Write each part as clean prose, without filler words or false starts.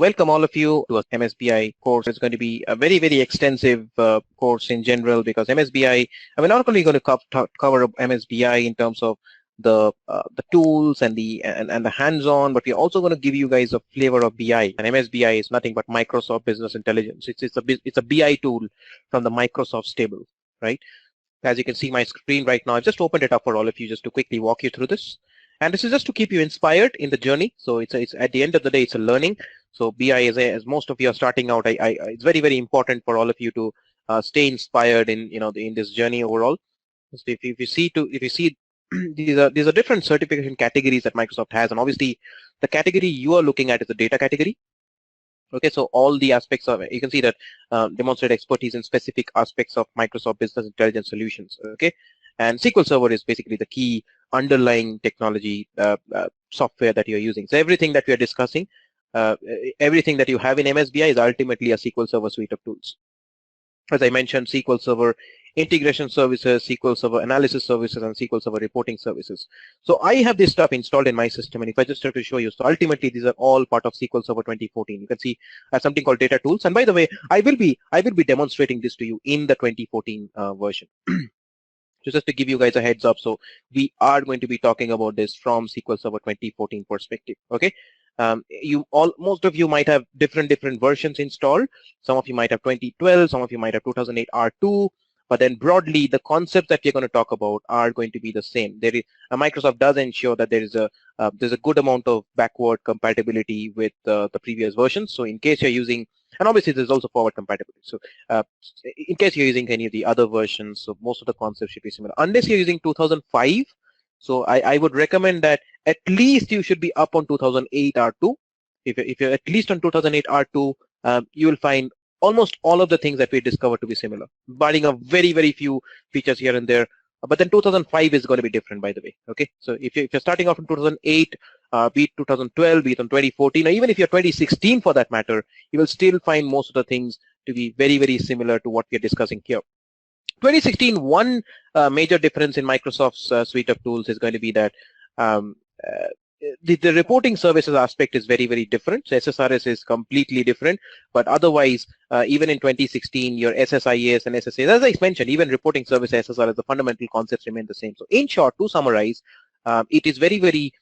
welcome all of you to a MSBI course. It's going to be a very, very extensive course in general, because MSBI, we're not only going to cover MSBI in terms of the tools and the hands-on, but we're also going to give you guys a flavor of BI. And MSBI is nothing but Microsoft Business Intelligence. It's a BI tool from the Microsoft stable, right? As you can see my screen right now, I've just opened it up for all of you just to quickly walk you through this. And this is just to keep you inspired in the journey. So it's at the end of the day, it's a learning. So BI, as most of you are starting out, it's very, very important for all of you to stay inspired in in this journey overall. So if you see these are different certification categories that Microsoft has, and obviously the category you are looking at is the data category. Okay, so all the aspects of it, you can see that demonstrate expertise in specific aspects of Microsoft Business Intelligence solutions. Okay, and SQL Server is basically the key underlying technology software that you're using. So everything that we are discussing, everything that you have in MSBI is ultimately a SQL Server suite of tools. As I mentioned, SQL Server Integration Services, SQL Server Analysis Services, and SQL Server Reporting Services. So I have this stuff installed in my system, and if I just try to show you, so ultimately these are all part of SQL Server 2014. You can see something called data tools, and by the way, I will be demonstrating this to you in the 2014 version. So just to give you guys a heads up, so we are going to be talking about this from SQL Server 2014 perspective. Okay, most of you might have different versions installed. Some of you might have 2012, some of you might have 2008 R2. But then broadly, the concepts that we're going to talk about are going to be the same. Microsoft does ensure that there's a good amount of backward compatibility with the previous versions. So in case you're using, and obviously there's also forward compatibility. So in case you're using any of the other versions, so most of the concepts should be similar. Unless you're using 2005, so I would recommend that at least you should be up on 2008 R2. If you're at least on 2008 R2, you will find almost all of the things that we discovered to be similar, barring a very, very few features here and there. But then 2005 is going to be different, by the way. Okay, so if you're starting off in 2008, be it 2012, be it on 2014, or even if you're 2016 for that matter, you will still find most of the things to be very, very similar to what we're discussing here. 2016, one major difference in Microsoft's suite of tools is going to be that the reporting services aspect is very, very different. So SSRS is completely different, but otherwise, even in 2016, your SSIS and SSAS, as I mentioned, even reporting service SSRS, the fundamental concepts remain the same. So in short, to summarize, it is very, very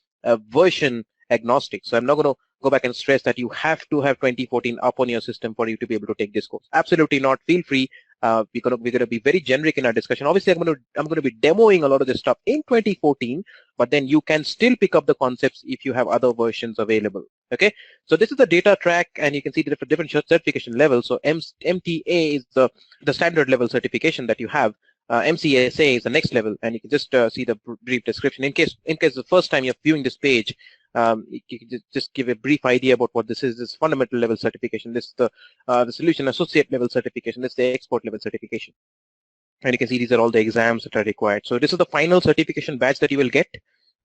version agnostic. So I'm not going to go back and stress that you have to have 2014 up on your system for you to be able to take this course. Absolutely not. Feel free. We're gonna be very generic in our discussion. Obviously, I'm gonna be demoing a lot of this stuff in 2014, but then you can still pick up the concepts if you have other versions available. Okay, so this is the data track, and you can see the different certification levels. So MTA is the standard level certification that you have. MCSE is the next level, and you can just see the brief description. In case the first time you're viewing this page, you can just give a brief idea about what this is. This fundamental level certification. This is the solution associate level certification. This is the expert level certification. And you can see these are all the exams that are required. So this is the final certification badge that you will get.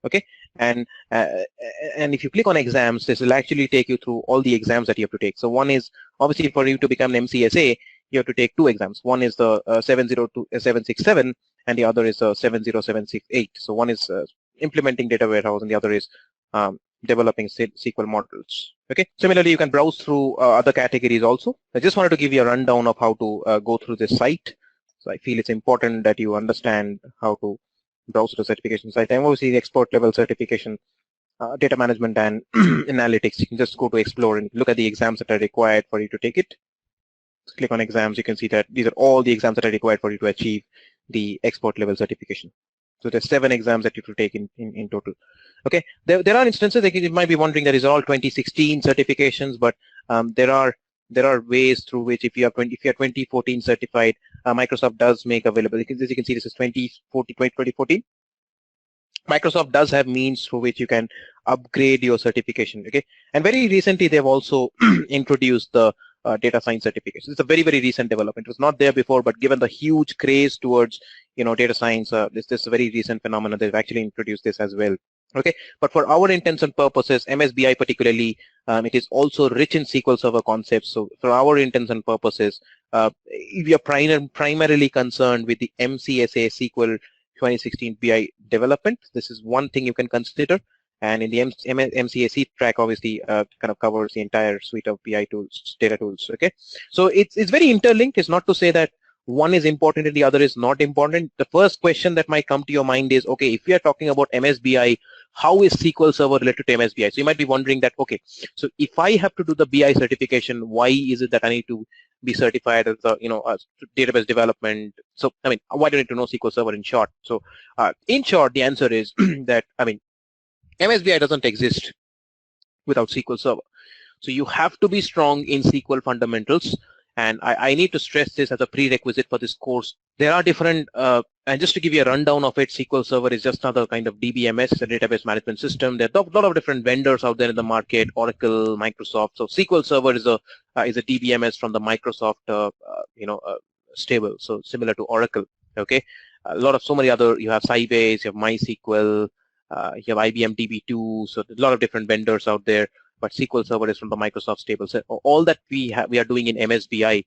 Okay, and if you click on exams, this will actually take you through all the exams that you have to take. So one is obviously for you to become an MCSE, you have to take two exams. One is the 70767, and the other is 70768. So one is implementing data warehouse, and the other is developing SQL models. Okay. Similarly, you can browse through other categories also. I just wanted to give you a rundown of how to go through this site. So I feel it's important that you understand how to browse to the certification site. And obviously, the expert level certification, data management and analytics. You can just go to explore and look at the exams that are required for you to take it. Click on exams. You can see that these are all the exams that are required for you to achieve the expert level certification. So there's 7 exams that you have to take in total. Okay, there are instances that you might be wondering that these are all 2016 certifications, but there are ways through which if you are 2014 certified, Microsoft does make available. As you can see, this is 2014. Microsoft does have means through which you can upgrade your certification. Okay, and very recently they've also introduced the data science certification. It's a very, very recent development. It was not there before, but given the huge craze towards data science, this is a very recent phenomenon. They've actually introduced this as well. Okay, but for our intents and purposes, MSBI particularly, it is also rich in SQL Server concepts. So for our intents and purposes, if you're primarily concerned with the MCSE SQL 2016 BI development, this is one thing you can consider. And in the MCSE track, obviously, kind of covers the entire suite of BI tools, data tools. Okay, so it's very interlinked. It's not to say that one is important and the other is not important. The first question that might come to your mind is, okay, if we are talking about MSBI, how is SQL Server related to MSBI? So you might be wondering that, okay, so if I have to do the BI certification, why is it that I need to be certified as a, database development? So, I mean, why do I need to know SQL Server in short? So, in short, the answer is that, I mean, MSBI doesn't exist without SQL Server. So you have to be strong in SQL fundamentals. And I need to stress this as a prerequisite for this course. There are different, and just to give you a rundown of it, SQL Server is just another kind of DBMS, a database management system. There are a lot of different vendors out there in the market, Oracle, Microsoft. So SQL Server is a DBMS from the Microsoft, stable, so similar to Oracle. Okay, so many other. You have Sybase, you have MySQL, you have IBM DB2. So a lot of different vendors out there. But SQL Server is from the Microsoft stable. So all that we are doing in MSBI,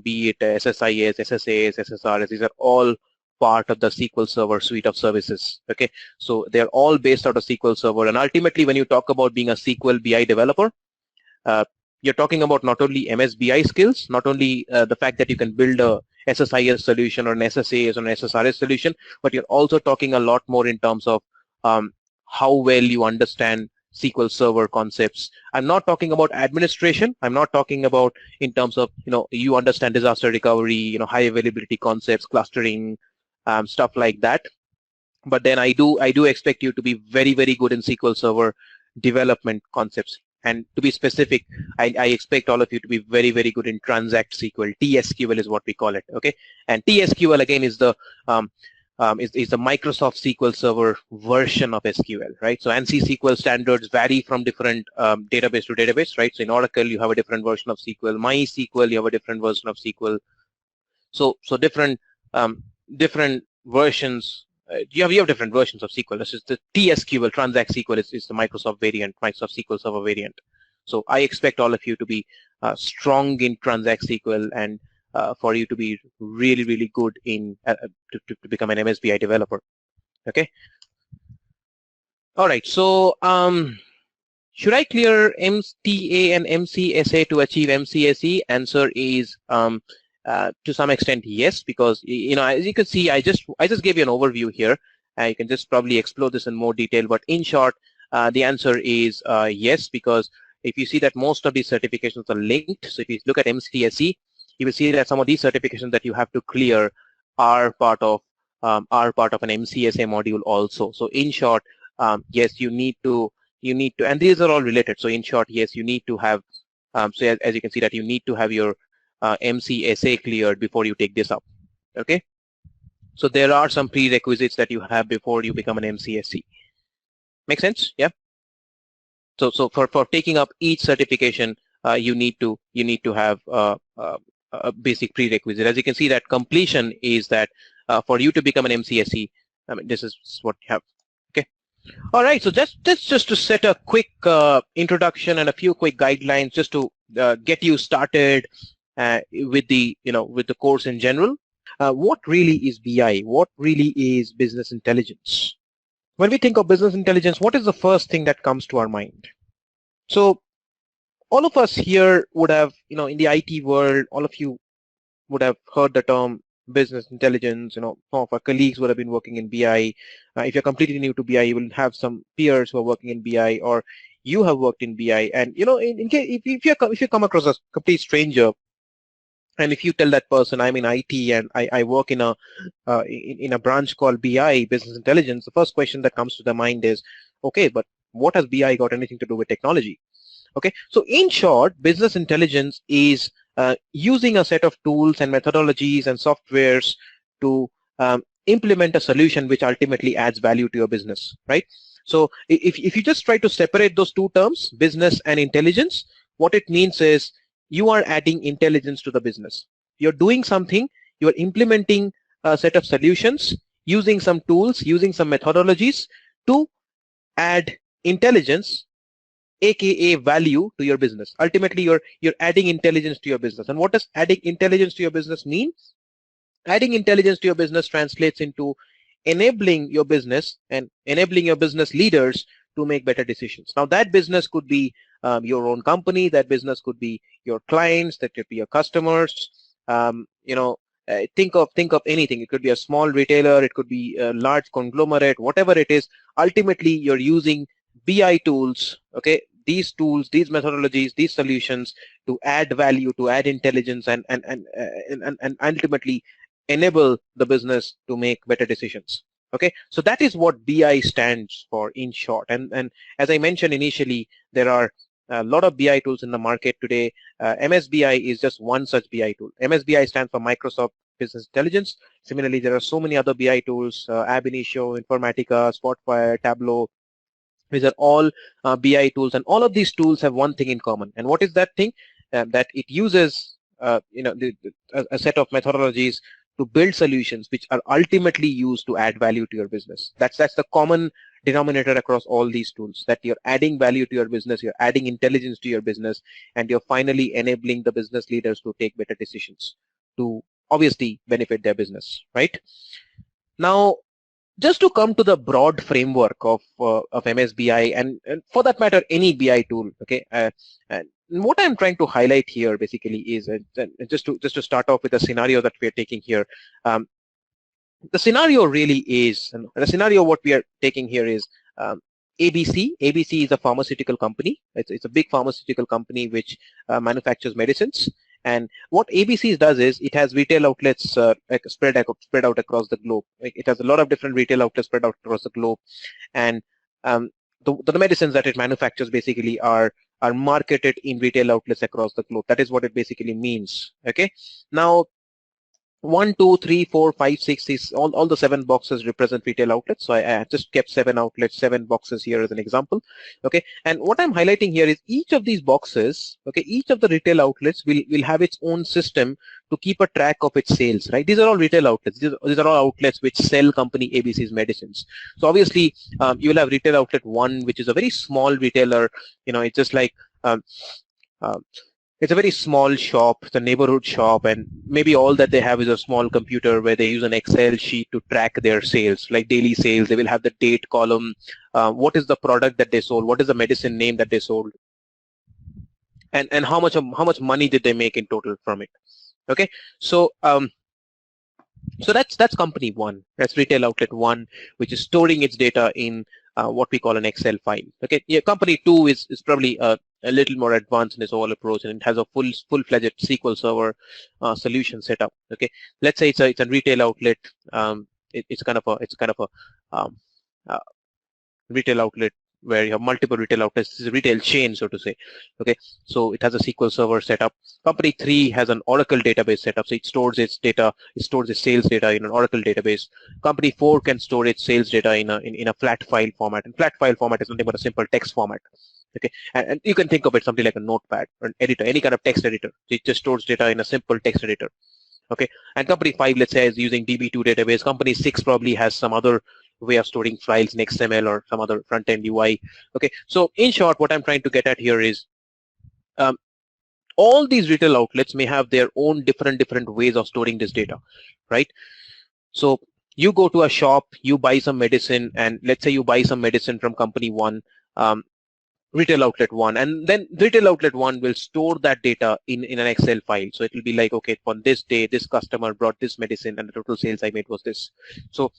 be it SSIS, SSAS, SSRS, these are all part of the SQL Server suite of services. Okay, so they're all based out of SQL Server. And ultimately, when you talk about being a SQL BI developer, you're talking about not only MSBI skills, not only the fact that you can build a SSIS solution or an SSAS or an SSRS solution, but you're also talking a lot more in terms of how well you understand SQL Server concepts. I'm not talking about administration. I'm not talking about in terms of, you understand disaster recovery, high availability concepts, clustering, stuff like that. But then I do expect you to be very, very good in SQL Server development concepts. And to be specific, I expect all of you to be very, very good in Transact SQL. TSQL is what we call it. Okay, and TSQL again is the is the Microsoft SQL Server version of SQL, right? So ANSI SQL standards vary from different database to database, right? So in Oracle, you have a different version of SQL. MySQL, you have a different version of SQL. So different versions. You have different versions of SQL. This is the TSQL, Transact SQL is the Microsoft variant, Microsoft SQL Server variant. So I expect all of you to be strong in Transact SQL and for you to be really, really good in to become an MSBI developer. Okay. All right. So should I clear MTA and MCSA to achieve MCSE? Answer is to some extent yes, because as you can see, I just gave you an overview here. You can just probably explore this in more detail. But in short, the answer is yes, because if you see that most of these certifications are linked. So if you look at MCSE, you will see that some of these certifications that you have to clear are part of an MCSA module also. So in short, yes, you need to, and these are all related. So in short, yes, you need to have. So as you can see that you need to have your MCSA cleared before you take this up. Okay. So there are some prerequisites that you have before you become an MCSE. Make sense? Yeah. So for taking up each certification, you need to have a basic prerequisite. As you can see, that completion is that for you to become an MCSE, I mean, this is what you have. Okay. All right. So just to set a quick introduction and a few quick guidelines, just to get you started with the course in general. What really is BI? What really is business intelligence? When we think of business intelligence, what is the first thing that comes to our mind? So all of us here would have, in the IT world, all of you would have heard the term business intelligence. Some of our colleagues would have been working in BI. If you're completely new to BI, you will have some peers who are working in BI, or you have worked in BI. And in case if you come across a complete stranger, and if you tell that person I'm in IT and I work in a branch called BI, business intelligence, the first question that comes to the mind is, okay, but what has BI got anything to do with technology? Okay, so in short, business intelligence is using a set of tools and methodologies and softwares to implement a solution which ultimately adds value to your business, right? So if you just try to separate those two terms, business and intelligence, what it means is you are adding intelligence to the business. You're doing something, you're implementing a set of solutions, using some tools, using some methodologies to add intelligence, aka value, to your business. Ultimately, you're adding intelligence to your business. And what does adding intelligence to your business mean? Adding intelligence to your business translates into enabling your business and enabling your business leaders to make better decisions. Now that business could be your own company, that business could be your clients, that could be your customers. Think of anything. It could be a small retailer, it could be a large conglomerate, whatever it is. Ultimately, you're using BI tools, okay? These tools, these methodologies, these solutions to add value, to add intelligence, and ultimately enable the business to make better decisions. Okay, so that is what BI stands for in short. And as I mentioned initially, there are a lot of BI tools in the market today. MSBI is just one such BI tool. MSBI stands for Microsoft Business Intelligence. Similarly, there are so many other BI tools, Ab Initio, Informatica, Spotfire, Tableau. These are all BI tools, and all of these tools have one thing in common. And what is that thing? That it uses a set of methodologies to build solutions which are ultimately used to add value to your business. That's the common denominator across all these tools, that you're adding value to your business, you're adding intelligence to your business, and you're finally enabling the business leaders to take better decisions to obviously benefit their business, right? Now, just to come to the broad framework of MSBI, and for that matter, any BI tool, okay? And what I'm trying to highlight here basically is just to start off with a scenario that we're taking here. The scenario really is, and the scenario what we are taking here is ABC. ABC is a pharmaceutical company. It's a big pharmaceutical company which manufactures medicines. And what ABC does is it has retail outlets spread out across the globe. It has a lot of different retail outlets spread out across the globe, and the medicines that it manufactures basically are marketed in retail outlets across the globe. That is what it basically means. Okay. Now, 1, 2, 3, 4, 5, 6 is all the 7 boxes represent retail outlets. So I just kept 7 outlets, 7 boxes here as an example. Okay, and what I'm highlighting here is each of these boxes, okay, each of the retail outlets will have its own system to keep a track of its sales, right? These are all retail outlets. These are all outlets which sell company ABC's medicines. So obviously, you will have retail outlet 1, which is a very small retailer. It's just like it's a very small shop, it's a neighborhood shop, and maybe all that they have is a small computer where they use an Excel sheet to track their sales, like daily sales. They will have the date column, what is the product that they sold, what is the medicine name that they sold, and how much money did they make in total from it. Okay, so so that's company 1, that's retail outlet 1, which is storing its data in what we call an Excel file. Okay, yeah, company 2 is probably a little more advanced in its whole approach, and it has a full-fledged SQL Server solution set up. Okay, let's say it's a retail outlet. It's kind of a retail outlet where you have multiple retail outlets. This is a retail chain, so to say. Okay, so it has a SQL Server setup. Company 3 has an Oracle database setup, so it stores its data, it stores its sales data in an Oracle database. Company 4 can store its sales data in a flat file format, and flat file format is nothing but a simple text format. Okay, and you can think of it something like a notepad or an editor, any kind of text editor. It just stores data in a simple text editor. Okay, and company 5, let's say, is using DB2 database. Company 6 probably has some other way of storing files in XML or some other front-end UI. Okay, so in short, what I'm trying to get at here is all these retail outlets may have their own different ways of storing this data, right? So you go to a shop, you buy some medicine, and let's say you buy some medicine from company 1, retail outlet 1, and then retail outlet 1 will store that data in an Excel file. So it will be like, okay, on this day, this customer brought this medicine and the total sales I made was this. So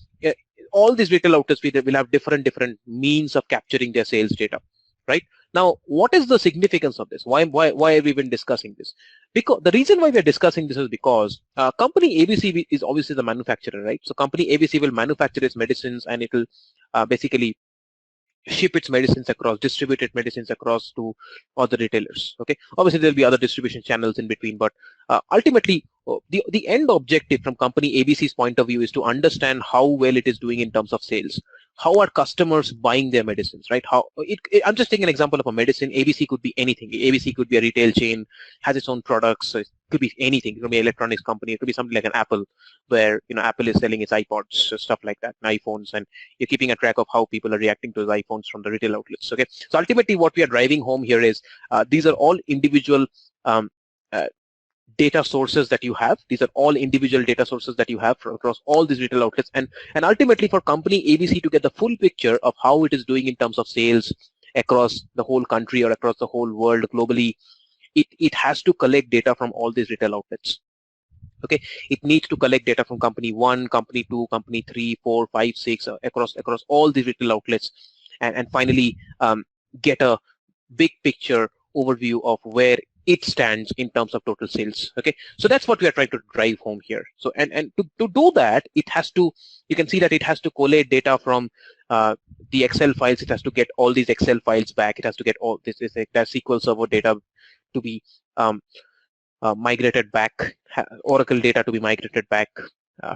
all these retail outlets will have different means of capturing their sales data, right? Now, what is the significance of this? Why have we been discussing this? Because the reason why we're discussing this is because company ABC is obviously the manufacturer, right? So company ABC will manufacture its medicines, and it will basically ship its medicines across, distribute its medicines across to other retailers. Okay, obviously there'll be other distribution channels in between, but ultimately the end objective from company ABC's point of view is to understand how well it is doing in terms of sales. How are customers buying their medicines, right? I'm just taking an example of a medicine. ABC could be anything. ABC could be a retail chain, has its own products. So it could be anything. It could be an electronics company. It could be something like an Apple, where Apple is selling its iPods, stuff like that, and iPhones, and you're keeping a track of how people are reacting to those iPhones from the retail outlets. Okay, so ultimately what we are driving home here is these are all individual data sources that you have. These are all individual data sources that you have across all these retail outlets, and ultimately for company ABC to get the full picture of how it is doing in terms of sales across the whole country or across the whole world globally, it has to collect data from all these retail outlets. Okay, it needs to collect data from company 1, company 2, company 3, 4, 5, 6 across all these retail outlets, and finally get a big picture overview of where it stands in terms of total sales. Okay, so that's what we are trying to drive home here. So and to do that, it has to, you can see that it has to collate data from the Excel files. It has to get all these Excel files back. It has to get all this SQL Server data to be migrated back, Oracle data to be migrated back,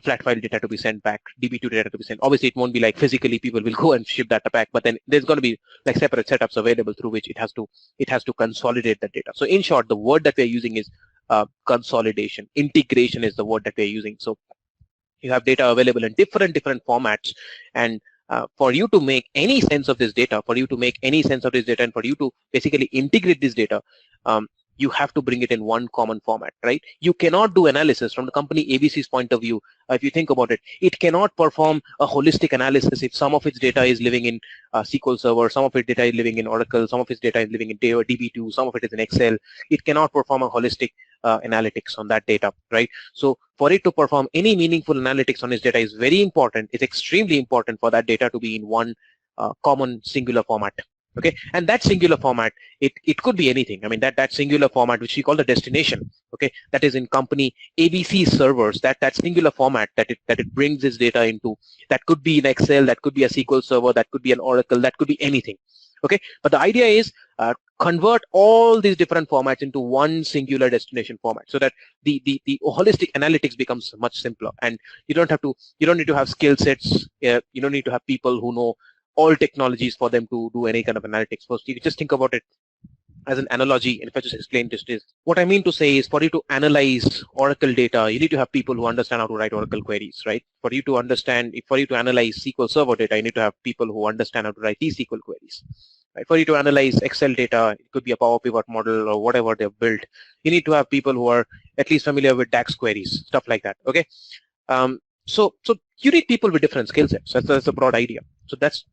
flat file data to be sent back, DB2 data to be sent. Obviously, it won't be like physically people will go and ship data back, but then there's going to be like separate setups available through which it has to consolidate the data. So in short, the word that we're using is consolidation. Integration is the word that we're using. So you have data available in different formats, and for you to make any sense of this data, and for you to basically integrate this data, you have to bring it in one common format, right? You cannot do analysis from the company ABC's point of view. If you think about it, it cannot perform a holistic analysis if some of its data is living in SQL Server, some of its data is living in Oracle, some of its data is living in DB2, some of it is in Excel. It cannot perform a holistic analytics on that data, right? So for it to perform any meaningful analytics on its data is very important. It's extremely important for that data to be in one common singular format. Okay, and that singular format, it could be anything. I mean, that singular format, which we call the destination, okay, that is in company ABC servers, that singular format that it brings this data into, that could be in Excel, that could be a SQL Server, that could be an Oracle, that could be anything. Okay, but the idea is convert all these different formats into one singular destination format, so that the holistic analytics becomes much simpler, and you don't need to have skill sets. You don't need to have people who know all technologies for them to do any kind of analytics. First, you can just think about it as an analogy, and if I just explain this, what I mean to say is, for you to analyze Oracle data, you need to have people who understand how to write Oracle queries, right? For you to analyze SQL Server data, you need to have people who understand how to write these SQL queries. Right? For you to analyze Excel data, it could be a Power Pivot model or whatever they've built, you need to have people who are at least familiar with DAX queries, stuff like that. Okay, so you need people with different skill sets. That's a broad idea. So that's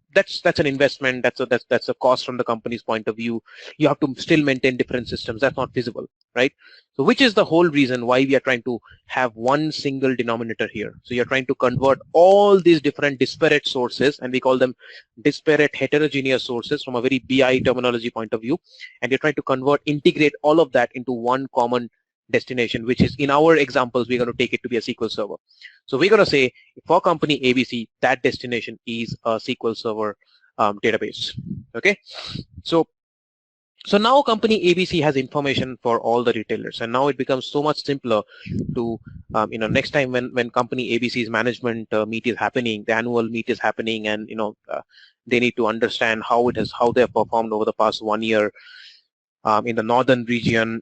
an investment. That's a cost from the company's point of view. You have to still maintain different systems. That's not feasible, right? So which is the whole reason why we are trying to have one single denominator here. So you're trying to convert all these different disparate sources, and we call them disparate heterogeneous sources from a very BI terminology point of view, and you're trying to integrate all of that into one common destination, which is, in our examples, we're going to take it to be a SQL Server. So we're going to say, for company ABC, that destination is a SQL Server database. Okay, so now company ABC has information for all the retailers, and now it becomes so much simpler to next time when company ABC's management meet is happening, the annual meet is happening, and they need to understand how they have performed over the past 1 year. In the northern region,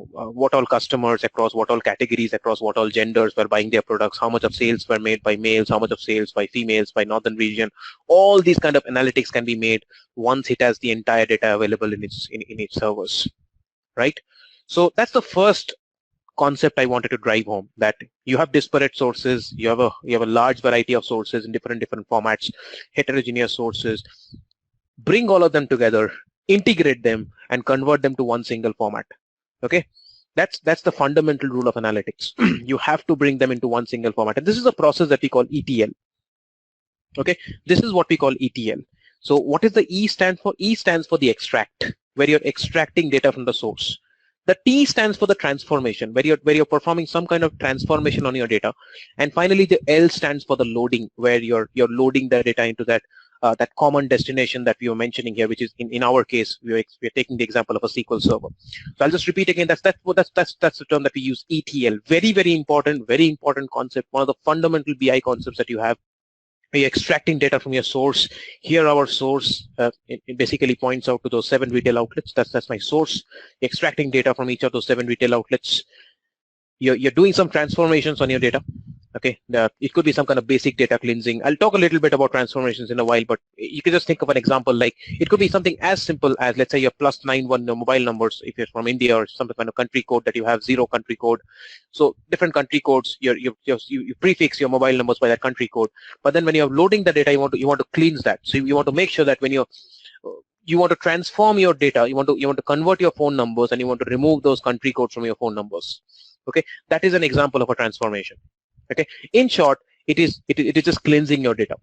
what all customers across what all categories, across what all genders were buying their products, how much of sales were made by males, how much of sales by females, by northern region. All these kind of analytics can be made once it has the entire data available in its servers, right? So that's the first concept I wanted to drive home, that you have disparate sources, you have a large variety of sources in different formats, heterogeneous sources. Bring all of them together, integrate them, and convert them to one single format. Okay, that's the fundamental rule of analytics. You have to bring them into one single format, and this is a process that we call ETL. Okay, this is what we call ETL. So what does the E stand for? E stands for the extract, where you're extracting data from the source. The T stands for the transformation, where you're performing some kind of transformation on your data. And finally, the L stands for the loading, where you're loading the data into that common destination that we were mentioning here, which is in our case, we're taking the example of a SQL Server. So I'll just repeat again. That's the term that we use, ETL. Very important concept. One of the fundamental BI concepts that you have. You're extracting data from your source. Here, our source it basically points out to those 7 retail outlets. That's my source. You're extracting data from each of those 7 retail outlets. You're doing some transformations on your data. Okay, it could be some kind of basic data cleansing. I'll talk a little bit about transformations in a while, but you can just think of an example. Like it could be something as simple as, let's say, your +91 mobile numbers if you're from India, or some kind of country code that you have 0 country code. So different country codes, you prefix your mobile numbers by that country code. But then when you're loading the data, you want to cleanse that. So you want to make sure that when you want to transform your data, you want to convert your phone numbers, and you want to remove those country codes from your phone numbers. Okay, that is an example of a transformation. Okay, in short, it is just cleansing your data.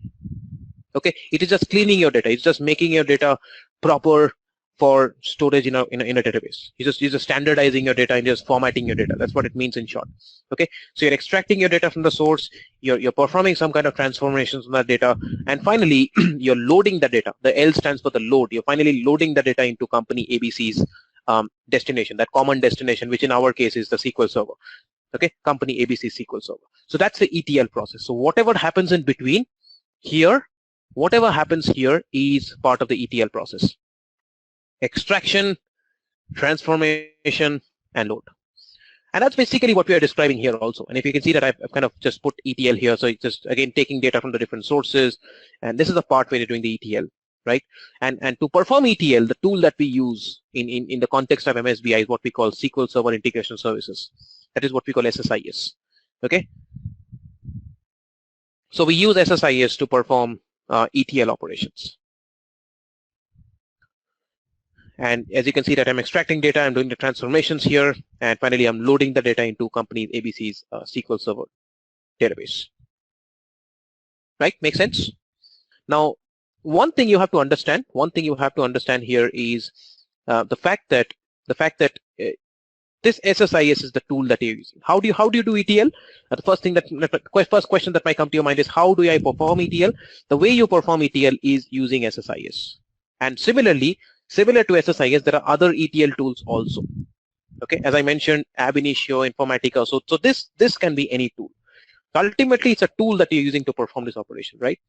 Okay, it is just cleaning your data. It's just making your data proper for storage in a database. You're just standardizing your data and just formatting your data. That's what it means in short. Okay, so you're extracting your data from the source, you're performing some kind of transformations on that data, and finally you're loading the data. The L stands for the load. You're finally loading the data into company ABC's destination, that common destination, which in our case is the SQL Server. Okay, company ABC SQL Server. So that's the ETL process. So whatever happens in between here, whatever happens here is part of the ETL process. Extraction, transformation, and load. And that's basically what we are describing here also. And if you can see that I've kind of just put ETL here, so it's just again taking data from the different sources, and this is the part where you're doing the ETL, right? And to perform ETL, the tool that we use in the context of MSBI is what we call SQL Server Integration Services. That is what we call SSIS. Okay. So we use SSIS to perform ETL operations. And as you can see that I'm extracting data, I'm doing the transformations here, and finally I'm loading the data into company ABC's SQL Server database. Right? Make sense? Now, one thing you have to understand here is the fact that this SSIS is the tool that you're using. How do you do ETL? The first question that might come to your mind is, how do I perform ETL? The way you perform ETL is using SSIS. And similarly, similar to SSIS, there are other ETL tools also. Okay, as I mentioned, Ab Initio, Informatica. So this can be any tool. Ultimately, it's a tool that you're using to perform this operation, right?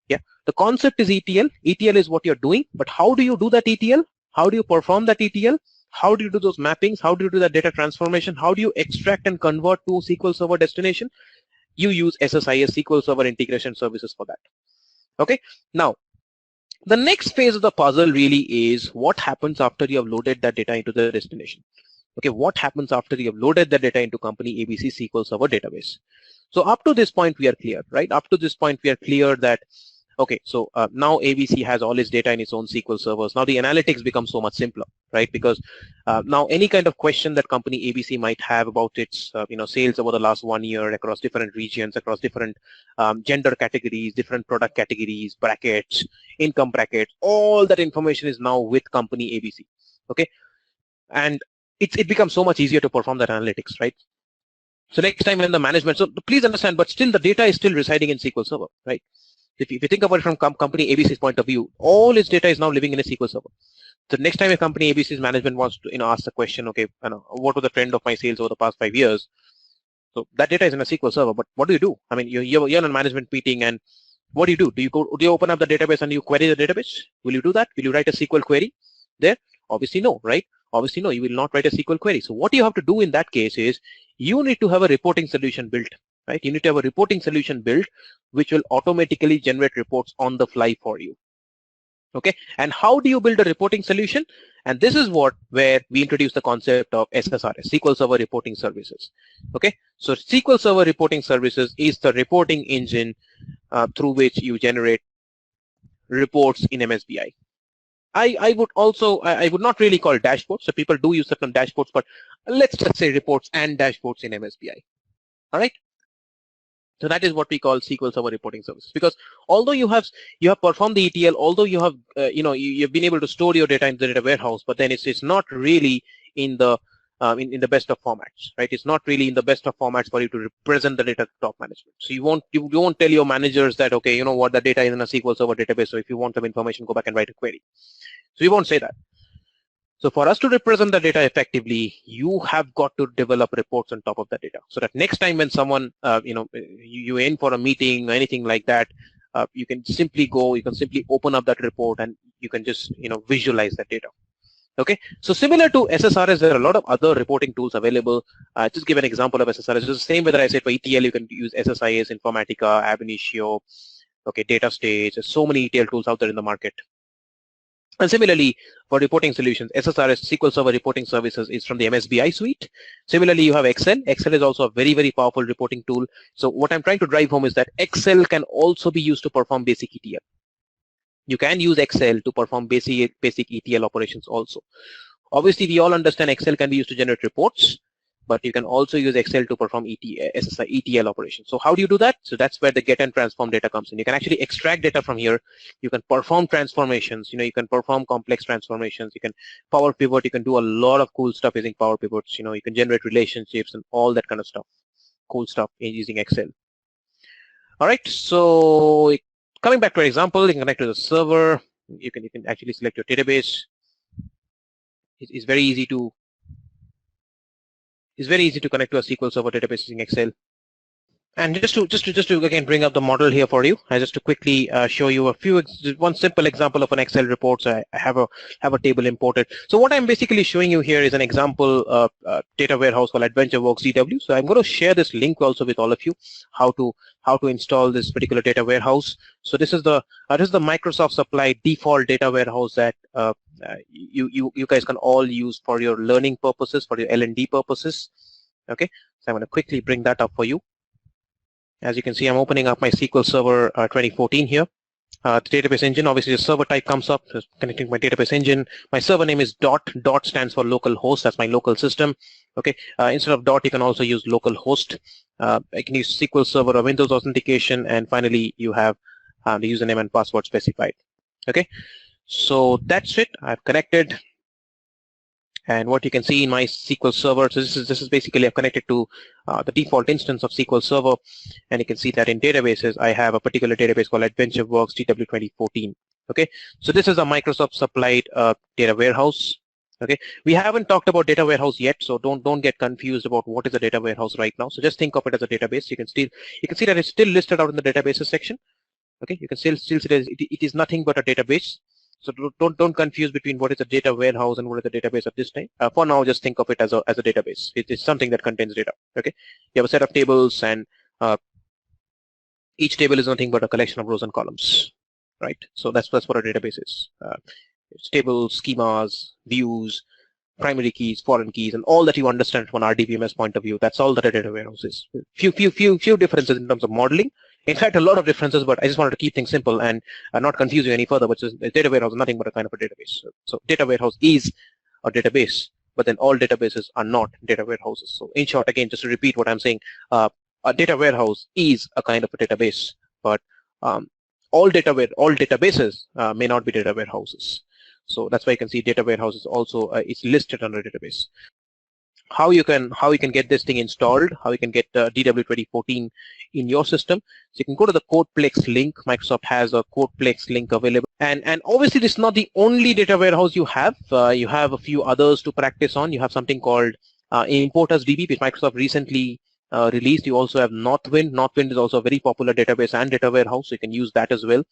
Yeah. The concept is ETL. ETL is what you're doing, but how do you do that ETL? How do you perform that ETL? How do you do those mappings? How do you do that data transformation? How do you extract and convert to SQL Server destination? You use SSIS, SQL Server Integration Services, for that. Okay. Now, the next phase of the puzzle really is what happens after you have loaded that data into the destination. Okay, what happens after you have loaded the data into company ABC SQL Server database? So up to this point, we are clear, right? Up to this point, we are clear that, okay, so now ABC has all its data in its own SQL servers. Now the analytics becomes so much simpler, right? Because now any kind of question that company ABC might have about its sales over the last 1 year across different regions, across different gender categories, different product categories, brackets, income brackets, all that information is now with company ABC. Okay, and it becomes so much easier to perform that analytics, right? So next time when the management, so please understand, but still the data is still residing in SQL Server, right? If you think about it from company ABC's point of view, all its data is now living in a SQL Server. So next time a company ABC's management wants to ask the question, okay, what was the trend of my sales over the past 5 years? So that data is in a SQL Server, but what do you do? I mean, you're in a management meeting, and what do you do? Do you open up the database and you query the database? Will you do that? Will you write a SQL query there? Obviously no, right? Obviously no, you will not write a SQL query. So what you have to do in that case is you need to have a reporting solution built, right? You need to have a reporting solution built which will automatically generate reports on the fly for you. Okay, and how do you build a reporting solution? And this is where we introduce the concept of SSRS, SQL Server Reporting Services. Okay, so SQL Server Reporting Services is the reporting engine through which you generate reports in MSBI. I would not really call dashboards. So people do use certain dashboards, but let's just say reports and dashboards in MSBI. All right. So that is what we call SQL Server Reporting Services. Because although you have performed the ETL, although you have you've been able to store your data in the data warehouse, but then it's not really in the best of formats, right? It's not really in the best of formats for you to represent the data to top management. So you won't tell your managers that, okay, you know what, the data is in a SQL Server database, so if you want some information, go back and write a query. So you won't say that. So for us to represent the data effectively, you have got to develop reports on top of that data, so that next time when someone you in for a meeting or anything like that, you can simply open up that report and you can just visualize that data. Okay, so similar to SSRS, there are a lot of other reporting tools available. Just give an example of SSRS. It's the same way that I said for ETL, you can use SSIS, Informatica, Ab Initio, okay, Data Stage. There's so many ETL tools out there in the market. And similarly, for reporting solutions, SSRS, SQL Server Reporting Services, is from the MSBI suite. Similarly, you have Excel. Excel is also a very, very powerful reporting tool. So what I'm trying to drive home is that Excel can also be used to perform basic ETL. You can use Excel to perform basic ETL operations also. Obviously, we all understand Excel can be used to generate reports, but you can also use Excel to perform ETL operations. So how do you do that? So that's where the get and transform data comes in. You can actually extract data from here. You can perform transformations. You can perform complex transformations. You can power pivot. You can do a lot of cool stuff using power pivots. You can generate relationships and all that kind of stuff. Cool stuff using Excel. All right. So coming back to our example, you can connect to the server. You can actually select your database. It's very easy to connect to a SQL Server database using Excel. And just to again bring up the model here for you, just to quickly show you one simple example of an Excel report. So I have a table imported. So what I'm basically showing you here is an example data warehouse called AdventureWorks DW. So I'm going to share this link also with all of you, how to install this particular data warehouse. So this is the Microsoft supplied default data warehouse that you guys can all use for your learning purposes, for your L&D purposes. Okay, so I'm going to quickly bring that up for you. As you can see, I'm opening up my SQL Server 2014 here. The database engine, obviously the server type comes up, so connecting my database engine. My server name is dot. Dot stands for local host. That's my local system. Okay. Instead of dot, you can also use local host. I can use SQL Server or Windows authentication, and finally you have the username and password specified. Okay. So that's it. I've connected. And what you can see in my SQL Server, so this is basically I've connected to the default instance of SQL Server, and you can see that in databases I have a particular database called AdventureWorks DW 2014. Okay, so this is a Microsoft supplied data warehouse. Okay, we haven't talked about data warehouse yet, so don't get confused about what is a data warehouse right now. So just think of it as a database. You can see that it's still listed out in the databases section. Okay, you can still see that it is nothing but a database. So don't confuse between what is a data warehouse and what is a database at this time. For now, just think of it as a database. It is something that contains data. Okay, you have a set of tables, and each table is nothing but a collection of rows and columns, right? So that's what a database is. It's tables, schemas, views, primary keys, foreign keys, and all that you understand from an RDBMS point of view. That's all that a data warehouse is. Few differences in terms of modeling. In fact, a lot of differences, but I just wanted to keep things simple and not confuse you any further. But a data warehouse is nothing but a kind of a database. So data warehouse is a database, but then all databases are not data warehouses. So in short, again, just to repeat what I'm saying, a data warehouse is a kind of a database, but all databases may not be data warehouses. So that's why you can see data warehouse is also it's listed under database. How you can get this thing installed, how you can get DW 2014 in your system. So you can go to the CodePlex link. Microsoft has a CodePlex link available, and obviously this is not the only data warehouse you have. You have a few others to practice on. You have something called Importers DB, which Microsoft recently released. You also have Northwind. Northwind is also a very popular database and data warehouse, so you can use that as well.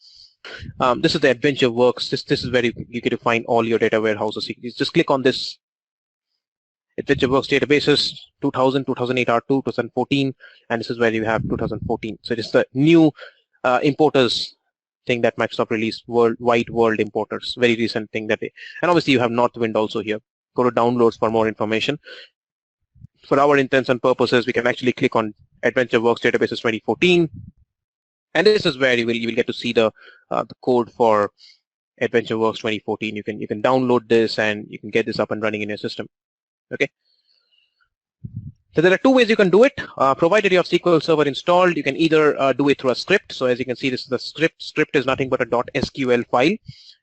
This is the AdventureWorks. This is where you get to find all your data warehouses. You just click on this AdventureWorks databases 2000, 2008 R2, 2014, and this is where you have 2014. So it is the new importers thing that Microsoft released, wide world importers, very recent thing that and obviously you have Northwind also here. Go to downloads for more information. For our intents and purposes, we can actually click on AdventureWorks databases 2014, and this is where you will get to see the code for AdventureWorks 2014. You can download this and you can get this up and running in your system. Okay. So there are two ways you can do it. Provided you have SQL Server installed, you can either do it through a script. So as you can see, this is the script. Script is nothing but a .SQL file.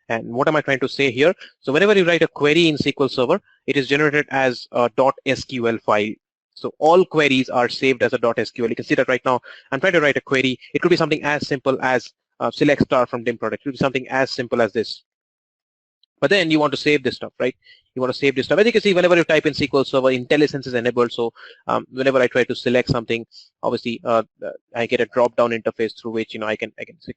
And what am I trying to say here? So whenever you write a query in SQL Server, it is generated as a .SQL file. So all queries are saved as a .SQL. You can see that right now I'm trying to write a query. It could be something as simple as select star from dim product. It could be something as simple as this. But then you want to save this stuff, right? You want to save this stuff. As you can see, whenever you type in SQL Server, IntelliSense is enabled. So whenever I try to select something, obviously I get a drop-down interface through which I can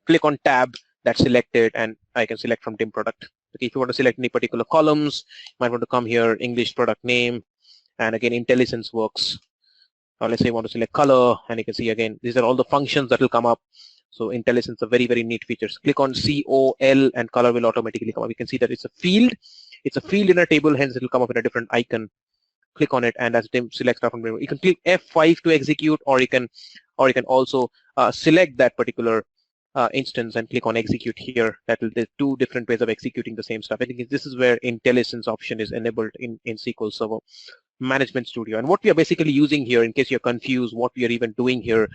click on tab, that's selected, and I can select from dim product. Okay, if you want to select any particular columns, you might want to come here, English product name, and again, IntelliSense works. Let's say you want to select color, and you can see again, these are all the functions that will come up. So IntelliSense are very, very neat features. Click on COL and color will automatically come up. You can see that it's a field. It's a field in a table, hence it will come up in a different icon. Click on it, and as it selects from menu, you can click F5 to execute, or you can also select that particular instance and click on execute here. There's two different ways of executing the same stuff. I think this is where IntelliSense option is enabled in SQL Server Management Studio. And what we are basically using here, in case you're confused what we are even doing here,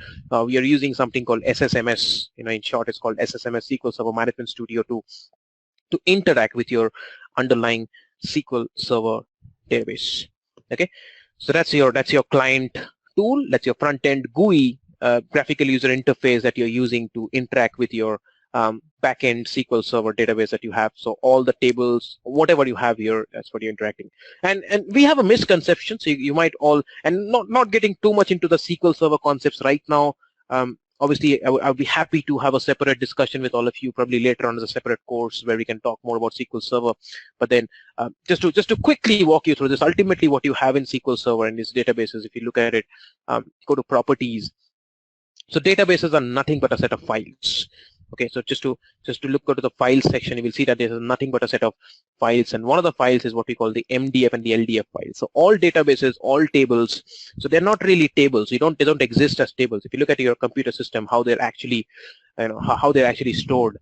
we are using something called SSMS. In short, it's called SSMS, SQL Server Management Studio, to interact with your underlying SQL Server database. Okay, so that's your client tool. That's your front end GUI, graphical user interface that you're using to interact with your backend SQL Server database that you have. So all the tables, whatever you have here, that's what you're interacting. And we have a misconception. So you might all, and not getting too much into the SQL Server concepts right now. Obviously, I'll be happy to have a separate discussion with all of you, probably later on as a separate course where we can talk more about SQL Server. But then, just to quickly walk you through this, ultimately what you have in SQL Server and its databases, if you look at it, go to properties. So databases are nothing but a set of files. Okay, so just to go to the file section, you will see that there is nothing but a set of files, and one of the files is what we call the MDF and the LDF files. So all databases, all tables, so they're not really tables. They don't exist as tables. If you look at your computer system, how they're actually, how they're actually stored.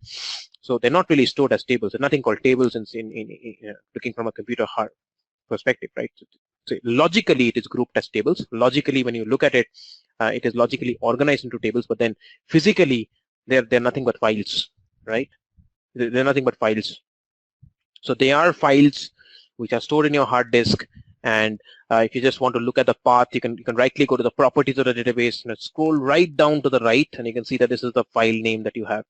So they're not really stored as tables. There's nothing called tables in looking from a computer hard perspective, right? So logically, it is grouped as tables. Logically, when you look at it, it is logically organized into tables, but then physically, they're nothing but files, right? They're nothing but files. So they are files which are stored in your hard disk. And if you just want to look at the path, you can right click, go to the properties of the database, and scroll right down to the right, and you can see that this is the file name that you have.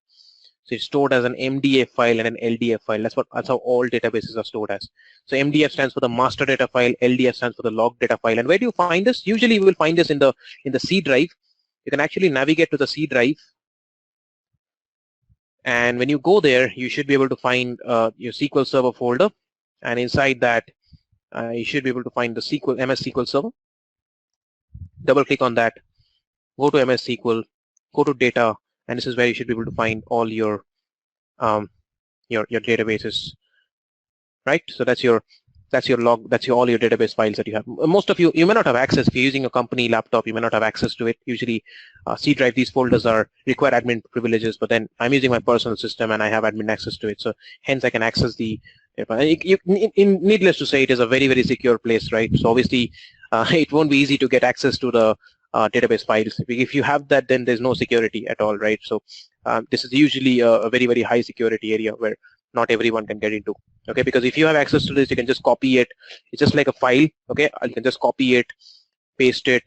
So it's stored as an MDF file and an LDF file. That's how all databases are stored as. So MDF stands for the master data file, LDF stands for the log data file. And where do you find this? Usually you will find this in the C drive. You can actually navigate to the C drive. And when you go there, you should be able to find your SQL Server folder, and inside that, you should be able to find the MS SQL Server. Double click on that, go to MS SQL, go to data, and this is where you should be able to find all your databases, right? So that's your log, that's all your database files that you have. Most of you may not have access. If you're using a company laptop, you may not have access to it. Usually C drive, these folders require admin privileges, but then I'm using my personal system and I have admin access to it. So hence I can access the, needless to say, it is a very, very secure place, right? So obviously it won't be easy to get access to the database files. If you have that, then there's no security at all, right? So this is usually a very, very high security area where not everyone can get into. Okay, because if you have access to this, you can just copy it. It's just like a file. Okay, you can just copy it, paste it,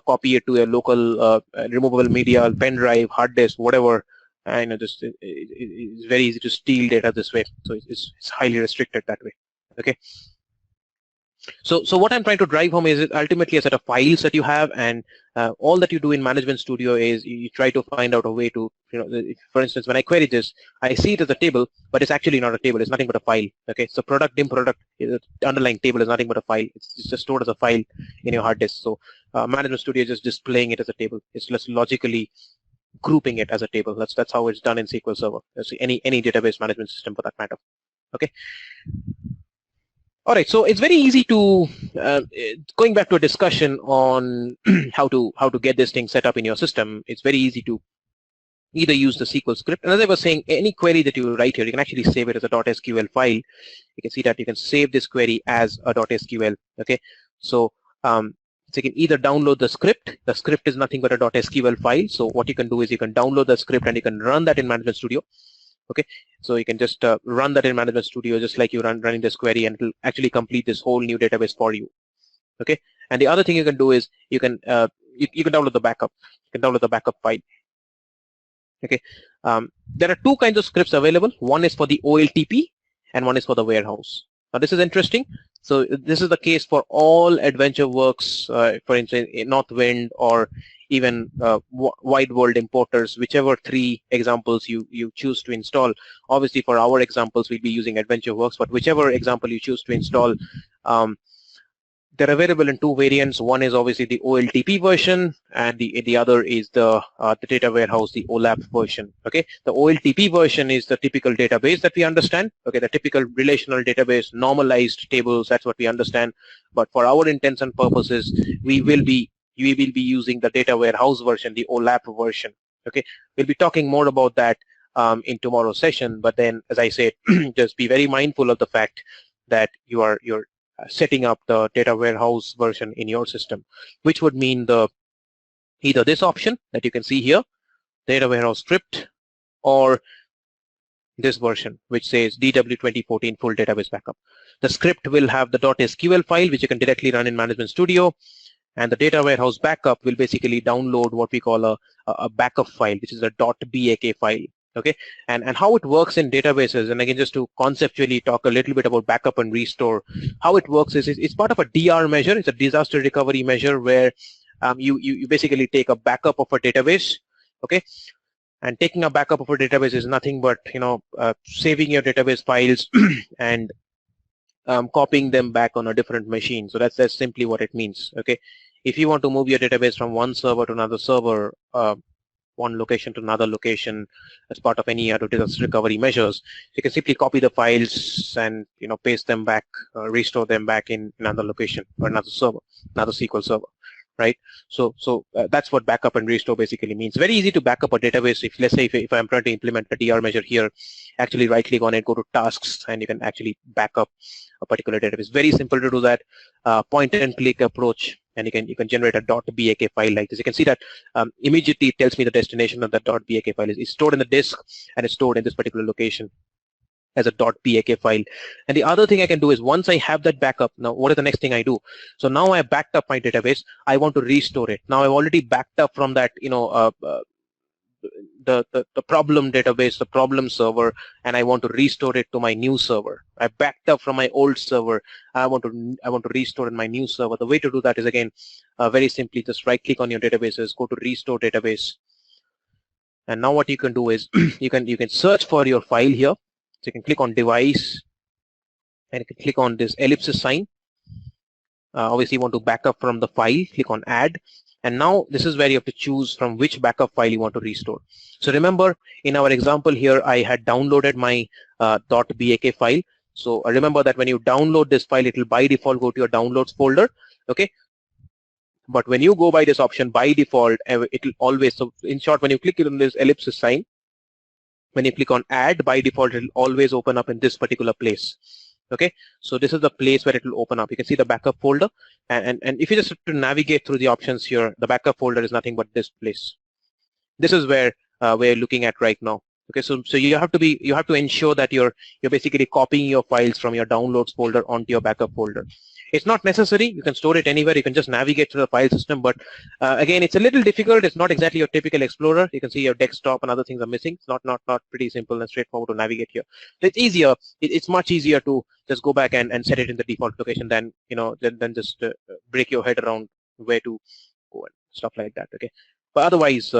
copy it to a local removable media, pen drive, hard disk, whatever. And it's very easy to steal data this way. So it's highly restricted that way. Okay. So what I'm trying to drive home is ultimately a set of files that you have, and all that you do in Management Studio is you try to find out a way to, for instance, when I query this, I see it as a table, but it's actually not a table. It's nothing but a file. Okay, so dim product, the underlying table is nothing but a file. It's just stored as a file in your hard disk. So Management Studio is just displaying it as a table. It's just logically grouping it as a table. That's how it's done in SQL Server. Any database management system for that matter. Okay. All right, so it's very easy to, going back to a discussion on how to get this thing set up in your system, it's very easy to either use the SQL script. And as I was saying, any query that you write here, you can actually save it as a .SQL file. You can see that you can save this query as a .SQL, okay? So you can either download the script. The script is nothing but a .SQL file. So what you can do is you can download the script and you can run that in Management Studio. Okay, so you can just run that in Management Studio just like you running this query, and it will actually complete this whole new database for you. Okay, and the other thing you can do is you can download the backup. You can download the backup file. Okay, there are two kinds of scripts available. One is for the OLTP and one is for the warehouse. Now this is interesting. So this is the case for all AdventureWorks, for instance, Northwind or even Wide World importers, whichever 3 examples you choose to install. Obviously, for our examples, we'll be using AdventureWorks, but whichever example you choose to install, they're available in 2 variants. One is obviously the OLTP version, and the other is the data warehouse, the OLAP version. Okay, the OLTP version is the typical database that we understand. Okay, the typical relational database, normalized tables. That's what we understand. But for our intents and purposes, we will be using the data warehouse version, the OLAP version. Okay, we'll be talking more about that in tomorrow's session. But then, as I said, just be very mindful of the fact that you're setting up the data warehouse version in your system, which would mean either this option that you can see here, data warehouse script, or this version which says DW 2014 full database backup. The script will have the .sql file which you can directly run in Management Studio, and the data warehouse backup will basically download what we call a backup file, which is a .bak file. Okay, and how it works in databases, and again, just to conceptually talk a little bit about backup and restore, how it works is it's part of a DR measure. It's a disaster recovery measure where you basically take a backup of a database. Okay, and taking a backup of a database is nothing but saving your database files and copying them back on a different machine. So that's simply what it means. Okay, if you want to move your database from one server to another server, one location to another location as part of any other disaster recovery measures, you can simply copy the files and paste them back, restore them back in another location or another server, another SQL server, right? So that's what backup and restore basically means. Very easy to back up a database. If let's say if I'm trying to implement a DR measure here, actually right click on it, go to tasks, and you can actually back up a particular database. Very simple to do that. Point and click approach, and you can generate a .bak file like this. You can see that immediately it tells me the destination of that .bak file is stored in the disk, and it's stored in this particular location as a .bak file. And the other thing I can do is, once I have that backup, now what is the next thing I do? So now I backed up my database. I want to restore it. Now I've already backed up from that the problem database, the problem server, and I want to restore it to my new server. I backed up from my old server. I want to restore in my new server. The way to do that is, again, very simply, just right click on your databases, go to restore database, and now what you can do is you can search for your file here. So you can click on device, and you can click on this ellipsis sign. Obviously you want to back up from the file, click on add. And now this is where you have to choose from which backup file you want to restore. So remember, in our example here, I had downloaded my .bak file. So remember that when you download this file, it will by default go to your downloads folder. Okay. But when you go by this option, by default, it will always, so in short, when you click on this ellipsis sign, when you click on add, by default, it will always open up in this particular place. Okay, so this is the place where it will open up. You can see the backup folder, and if you just have to navigate through the options here, the backup folder is nothing but this place. This is where we're looking at right now. Okay, so you have to ensure that you're basically copying your files from your downloads folder onto your backup folder. It's not necessary. You can store it anywhere. You can just navigate through the file system. But again, it's a little difficult. It's not exactly your typical Explorer. You can see your desktop and other things are missing. It's not pretty simple and straightforward to navigate here. So it's easier. It's much easier to just go back and set it in the default location than than just break your head around where to go and stuff like that. Okay, but otherwise.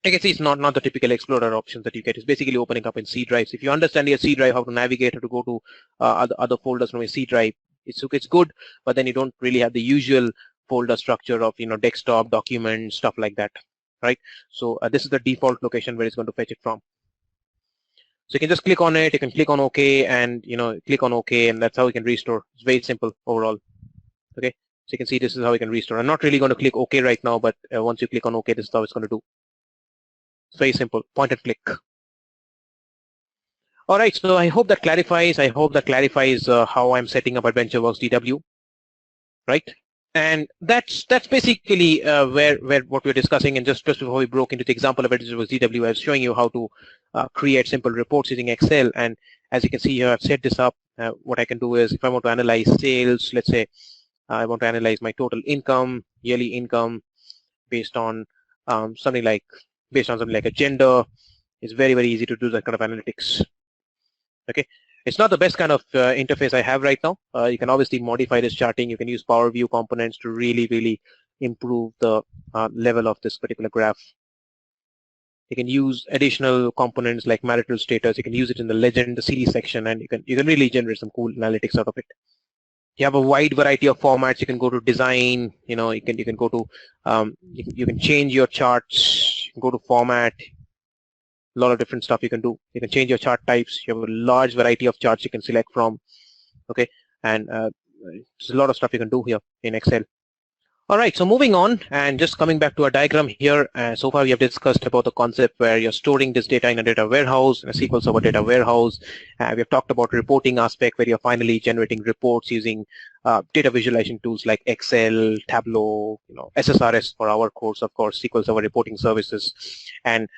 I can see it's not the typical Explorer options that you get. It's basically opening up in C drives. If you understand your C drive, how to navigate, how to go to other folders from a C drive, it's good. But then you don't really have the usual folder structure of desktop, documents, stuff like that, right? So this is the default location where it's going to fetch it from. So you can just click on it. You can click on OK, and click on OK, and that's how you can restore. It's very simple overall. Okay, so you can see this is how you can restore. I'm not really going to click OK right now, but once you click on OK, this is how it's going to do. It's very simple, point and click. All right, so I hope that clarifies. I hope that clarifies how I'm setting up AdventureWorks DW, right? And that's basically where what we're discussing. And just before we broke into the example of AdventureWorks DW, I was showing you how to create simple reports using Excel. And as you can see here, I've set this up. What I can do is, if I want to analyze sales, let's say I want to analyze my total income, yearly income, based on something like a gender. It's very easy to do that kind of analytics. Okay, It's not the best kind of interface I have right now. You can obviously modify this charting. You can use Power View components to really improve the level of this particular graph. You can use additional components like marital status. You can use it in the legend, the series section, and you can really generate some cool analytics out of it. You have a wide variety of formats. You can go to design. You can go to you can change your charts. You can go to format. A lot of different stuff you can do. You can change your chart types. You have a large variety of charts you can select from. Okay, and there's a lot of stuff you can do here in Excel. All right, so moving on and just coming back to our diagram here. So far we have discussed about the concept where you're storing this data in a data warehouse, in a SQL Server data warehouse. We have talked about reporting aspect where you're finally generating reports using data visualization tools like Excel, Tableau, SSRS for our course, of course, SQL Server Reporting Services. And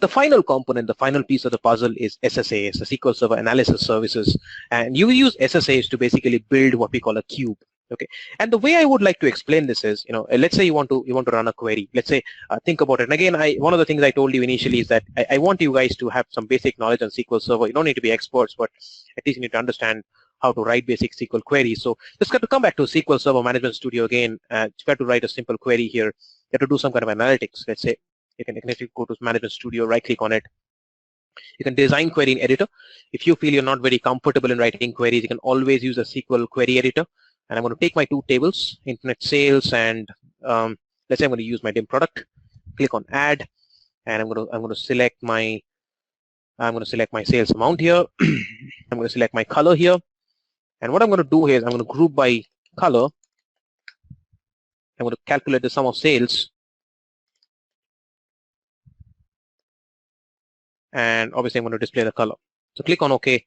the final component, the final piece of the puzzle is SSAS, the SQL Server Analysis Services. And you use SSAS to basically build what we call a cube. Okay, and the way I would like to explain this is, let's say you want to run a query. Let's say think about it. And again, one of the things I told you initially is that I want you guys to have some basic knowledge on SQL Server. You don't need to be experts, but at least you need to understand how to write basic SQL queries. So just got to come back to SQL Server Management Studio again. You got to write a simple query here. You have to do some kind of analytics. Let's say you can go to Management Studio, right click on it. You can design query in editor. If you feel you're not very comfortable in writing queries, you can always use a SQL query editor. And I'm going to take my two tables, internet sales, and let's say I'm going to use my dim product. Click on add, and I'm going to select my sales amount here. I'm going to select my color here, and what I'm going to do here is I'm going to group by color. I'm going to calculate the sum of sales, and obviously I'm going to display the color. So click on OK.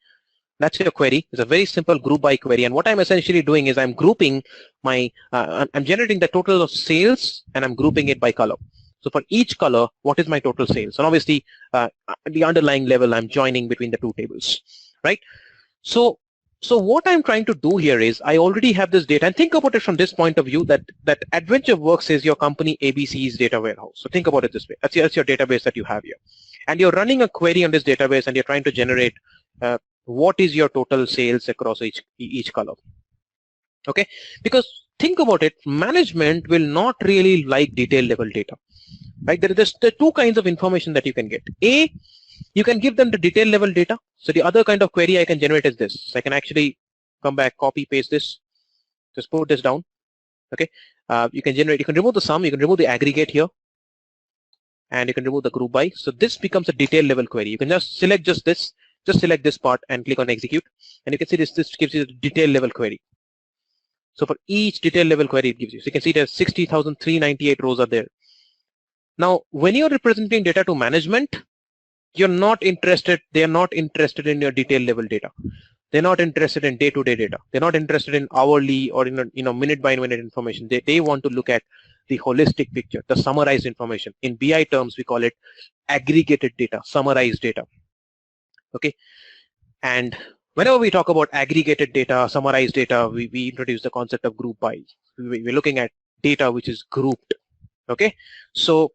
That's your query. It's a very simple group by query, and what I'm essentially doing is I'm grouping my I'm generating the total of sales and I'm grouping it by color. So for each color, what is my total sales? And obviously at the underlying level, I'm joining between the two tables, right? So what I'm trying to do here is I already have this data, and think about it from this point of view that AdventureWorks is your company ABC's data warehouse. So think about it this way. That's your database that you have here, and you're running a query on this database, and you're trying to generate what is your total sales across each color. Okay, because think about it, management will not really like detail level data, right? There are two kinds of information that you can get. A, you can give them the detail level data. So the other kind of query I can generate is this. So I can actually come back, copy, paste this, just put this down. Okay, you can remove the sum, you can remove the aggregate here, and you can remove the group by. So this becomes a detail level query. You can just select this part and click on execute, and you can see this gives you the detail level query. So for each detail level query it gives you. So you can see there's 60,398 rows are there. Now when you're representing data to management, you're not interested, they're not interested in your detail level data. They're not interested in day-to-day data. They're not interested in hourly or in minute by minute information. They want to look at the holistic picture, the summarized information. In BI terms, we call it aggregated data, summarized data. Okay, and whenever we talk about aggregated data, summarized data, we introduce the concept of group by. We're looking at data which is grouped. Okay, so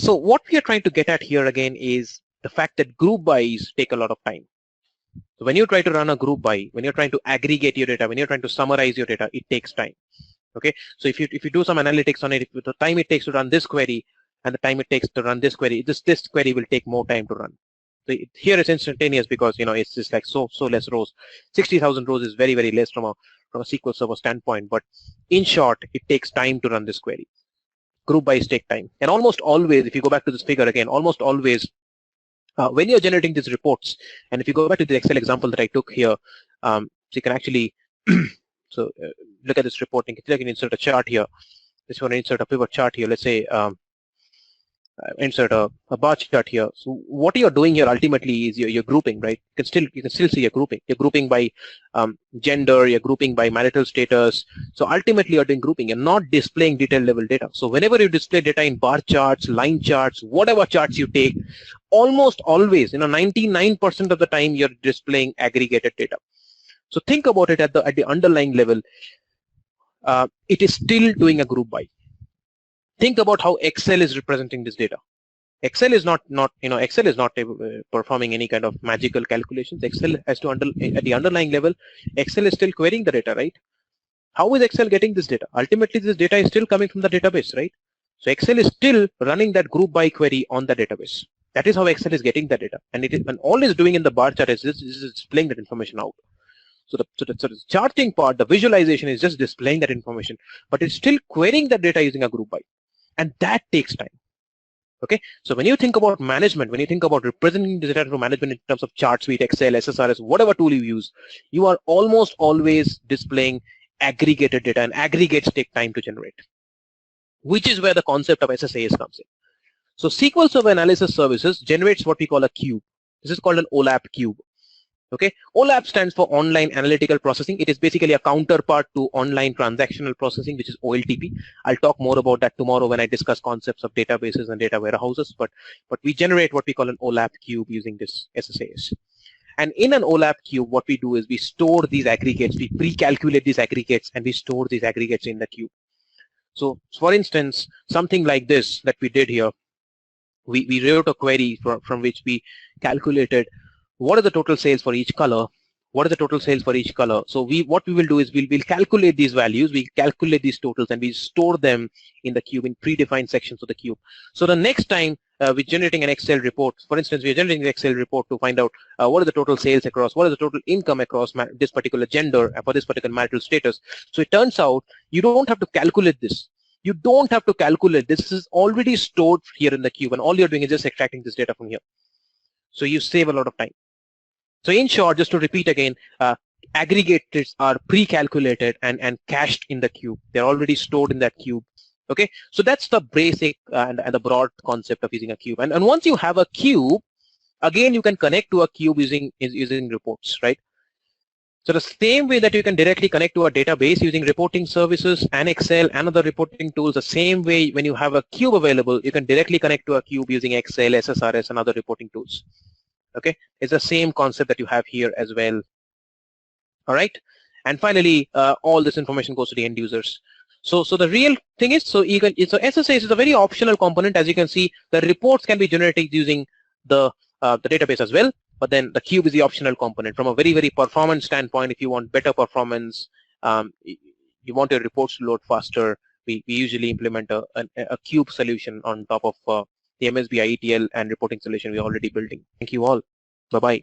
what we are trying to get at here again is the fact that group bys take a lot of time. So when you try to run a group by, when you're trying to aggregate your data, when you're trying to summarize your data, it takes time. Okay, so if you do some analytics on it, the time it takes to run this query and the time it takes to run this query, this query will take more time to run. So here it's instantaneous because it's just like so less rows. 60,000 rows is very less from a SQL Server standpoint, but in short, it takes time to run this query. Group bys take time, and almost always, if you go back to this figure again, almost always when you're generating these reports, and if you go back to the Excel example that I took here, so you can actually look at this report. You can insert a chart here. Just want to insert a pivot chart here. Let's say insert a bar chart here. So what you're doing here ultimately is you're grouping, right? You can still see you're grouping. You're grouping by gender. You're grouping by marital status. So ultimately you're doing grouping. You're not displaying detail level data. So whenever you display data in bar charts, line charts, whatever charts you take, almost always, 99% of the time you're displaying aggregated data. So think about it at the underlying level. It is still doing a group by. Think about how Excel is representing this data. Excel is not Excel is not performing any kind of magical calculations. Excel has to at the underlying level, Excel is still querying the data, right? How is Excel getting this data? Ultimately, this data is still coming from the database, right? So Excel is still running that group by query on the database. That is how Excel is getting the data, and all it's doing in the bar chart is displaying that information out. So the charting part, the visualization is just displaying that information, but it's still querying that data using a group by, and that takes time. Okay, so when you think about management, when you think about representing the data to management in terms of chart suite, Excel, SSRS, whatever tool you use, you are almost always displaying aggregated data, and aggregates take time to generate, which is where the concept of SSAS comes in. So SQL Server Analysis Services generates what we call a cube. This is called an OLAP Cube. Okay, OLAP stands for Online Analytical Processing. It is basically a counterpart to Online Transactional Processing, which is OLTP. I'll talk more about that tomorrow when I discuss concepts of databases and data warehouses. But we generate what we call an OLAP Cube using this SSAS. And in an OLAP Cube, what we do is we store these aggregates. We pre-calculate these aggregates, and we store these aggregates in the cube. So, for instance, something like this that we did here, we wrote a query from which we calculated what are the total sales for each color, what are the total sales for each color. So what we will do is we'll calculate these values, we calculate these totals, and we store them in the cube in predefined sections of the cube. So the next time we're generating an Excel report, for instance, we're generating an Excel report to find out what are the total sales across, what is the total income across this particular gender for this particular marital status. So it turns out you don't have to calculate this. You don't have to calculate. This is already stored here in the cube, and all you're doing is just extracting this data from here. So you save a lot of time. So in short, just to repeat again, aggregators are pre-calculated and cached in the cube. They're already stored in that cube. Okay, so that's the basic and the broad concept of using a cube. And once you have a cube, again you can connect to a cube using reports, right? So the same way that you can directly connect to a database using reporting services and Excel and other reporting tools, the same way when you have a cube available, you can directly connect to a cube using Excel, SSRS, and other reporting tools. Okay, it's the same concept that you have here as well. All right, and finally, all this information goes to the end users. So the real thing is, so SSAS is a very optional component. As you can see, the reports can be generated using the database as well, but then the cube is the optional component. From a very performance standpoint, if you want better performance, you want your reports to load faster, we usually implement a cube solution on top of the MSBI ETL and reporting solution we're already building. Thank you all. Bye-bye.